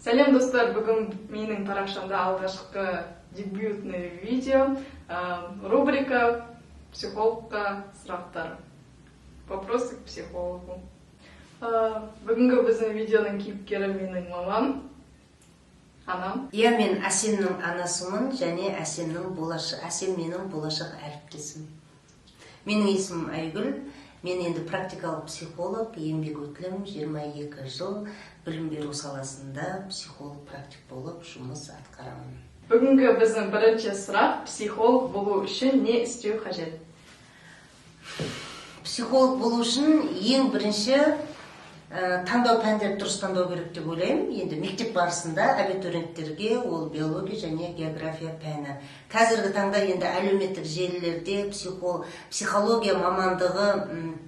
Сәлем достар, бүгін менің парақшамда алғашқы дебютный видео, рубрика «Психологқа сұрақтар». Вопросы к психологу. Бүгінгі біздің видеоның кейіпкері менің мамам, анам. Иә, мен Әсемнің анасымын, және Әсем менің болашақ әріптесім. Менің есімім Айгүл. Мен енді практикалық психолог, еңбек өтілім 22 жыл білім беру саласында психолог практик болып жұмыс атқарамын. Бүгінгі біздің бірінші сұрақ: психолог болу үшін не істеу қажет? Психолог болу үшін ең бірінші таңдау пәндерді дұрыс таңдау керек деп ойлаймын. Енді мектеп барысында абитуриенттерге ол биология және география пәні. Қазіргі таңда енді әлеуметтік желілерде психология мамандығы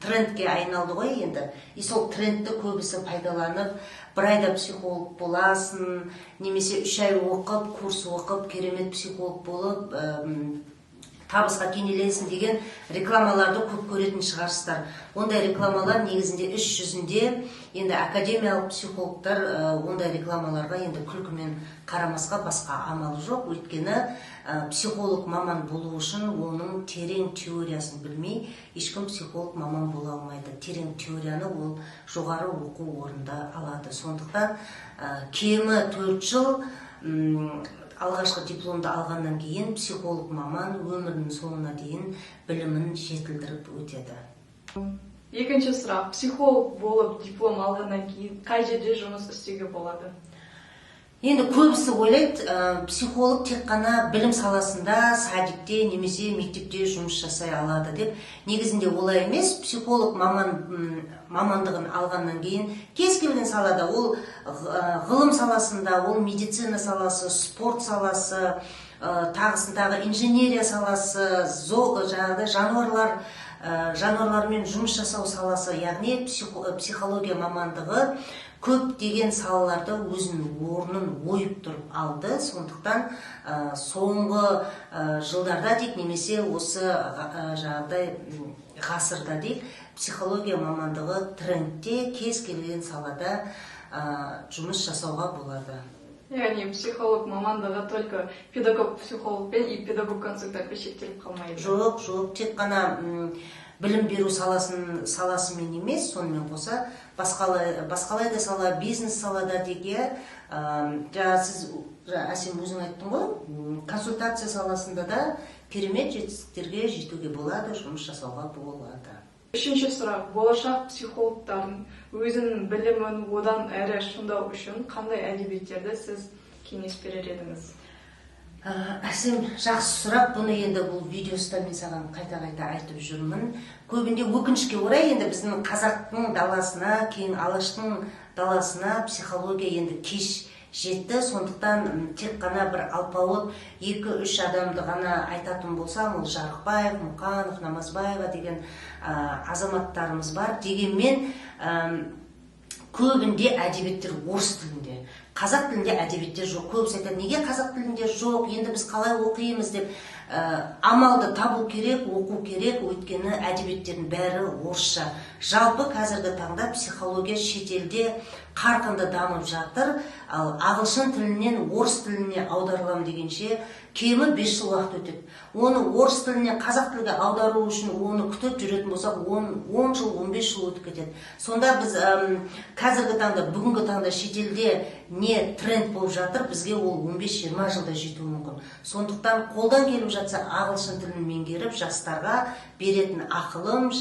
трендке айналды ғой енді. И сол трендті көбісі пайдаланып, бір айда психолог боласың, немесе 3 ай оқып, курс оқып, керемет психолог болып, табысқа кенеленсің деген рекламаларды көп көретін шығарсыздар. Ондай рекламалар негізінде іс жүзінде енді академиялық психологтар ондай рекламаларға енді күлкімен қарамасқа басқа амалы жоқ. Өйткені психолог маман болу үшін оның терең теориясын білмей ешкім психолог маман бола алмайды. Терең теорияны ол жоғары оқу орнында алады. Сондықтан кемі 4 жыл алғашқы дипломды алғаннан кейін психолог маман өмірінің соңына дейін білімін жетілдіріп өтеді. Екінші сұрақ: психолог болып диплом алғаннан кейін қай жерде жұмыс істеуге болады? Енді көбісі ойлайды, психолог тек қана білім саласында, садикте немесе мектепте жұмыс жасай алады деп. Негізінде олай емес. Психолог мамандығын алғаннан кейін кез келген салада, ол ғылым саласында, ол медицина саласы, спорт саласы, тағы инженерия саласы, жануарлармен жұмыс жасау саласы, яғни психология мамандығы көптеген салаларды өзінің орнын ойып тұрып алды. Сондықтан соңғы жылдарда дейік, немесе осы ғасырда дейік, психология мамандығы трендте, кез келген салада жұмыс жасауға болады. Яғни психолог мамандығы только педагог-психологпен и педагог-консультантпен шектеліп қалмайды? Жоқ, тек қана білім беру саласымен емес, сонымен қоса басқалай да сала, бизнес салада деге, сіз Әсем өзің айттың ғой, консультация саласында да керемет жетістіктерге жетуге болады, жұмыс жасауға болады. Үшінші сұрақ: болашақ психологтардың өзінің білімін одан әрі шыңдау үшін қандай әдебиеттерді сіз кеңес берер едіңіз? Әсем, жақсы сұрақ. Бұны енді бұл видеоста мен саған қайта-қайта айтып жүрмін. Көбінде өкінішке орай енді біздің қазақтың даласына, кейін алаштың даласына психология енді кеш жетті. Сондықтан тек қана бір алпауыт 2-3 адамды ғана айтатын болсам, ол Жарықбаев, Мұқанов, Намазбаева деген азаматтарымыз бар. Дегенмен көбінде әдебиеттер орыс тілінде. Қазақ тілінде әдебиеттер жоқ. Көбісі айтады, неге қазақ тілінде жоқ, енді біз қалай оқимыз деп. Амалды табу керек, оқу керек, өйткені әдебиеттердің бәрі орысша. Жалпы қазіргі таңда психология шетелде қарқынды дамып жатыр. Ал ағылшын тілінен орыс тіліне аударылам дегенше кемі 5 жыл уақыт өтеді. Оны орыс тілінен қазақ тілге аудару үшін оны күтіп жүретін болсақ, 10 жыл, 15 жыл өтіп кетеді. Сонда біз қазіргі таңда, бүгінгі таңда шетелде не тренд болып жатыр, бізге ол 15-20 жылда жетуі мүмкін. Сондықтан қолдан келіп жатса ағылшын тілін меңгеріп, жастарға беретін ақылым,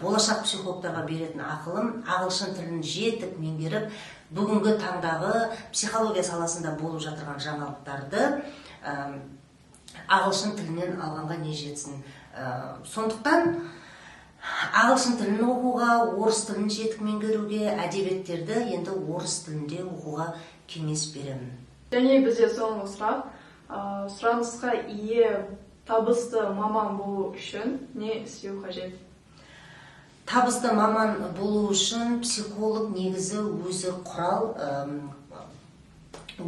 болашақ психологтарға беретін ақылым, ағылшын тілін жетік меңгеріп, бүгінгі таңдағы психология саласында болып жатырған жаңалықтарды ағылшын тілінен алғанға не жетсін. Сондықтан ағылшын тілін оқуға, орыс тілін жетік меңгеруге, әдебиеттерді енді орыс тілінде оқуға кеңес беремін. Және бізде соңғы сұрақ: сұранысқа ие табысты маман болу үшін не істеу қажет? Табысты маман болу үшін психолог негізі өзі құрал,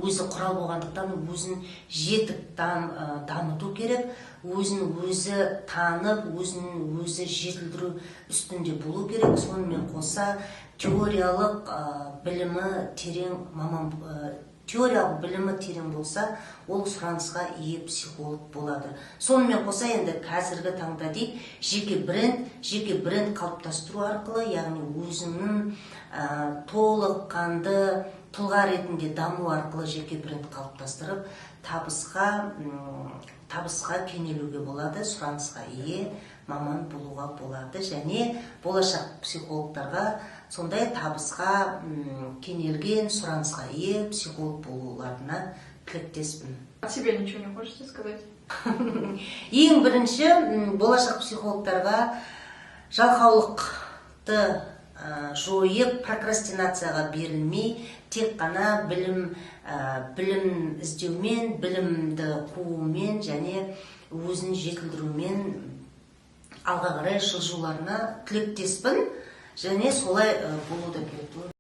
өзі құрал болғандықтан өзін жетік дамыту керек, өзін өзі танып, өзін өзі жетілдіру үстінде болу керек. Сонымен қоса теориялық білімі терең болса, ол сұранысқа ие психолог болады. Сонымен қоса енді қазіргі таңда дейік, жеке бренд қалыптастыру арқылы, яғни өзіңнің толыққанды тұлға ретінде даму арқылы жеке бренд қалыптастырып, табысқа кенелуге болады, сұранысқа ие маман болуға болады, және болашақ психологтарға сондай табысқа кенелген, сұранысқа ие психолог болуларына тілектеспін. От себя ничего не хочется сказать? Ең бірінші, болашақ психологтарға жалқаулықты жойып, прокрастинацияға берілмей, тек қана білім іздеумен, білімді қуумен және өзін жетілдірумен алға қарай жылжуларына тілектеспін, және солай болу да керек.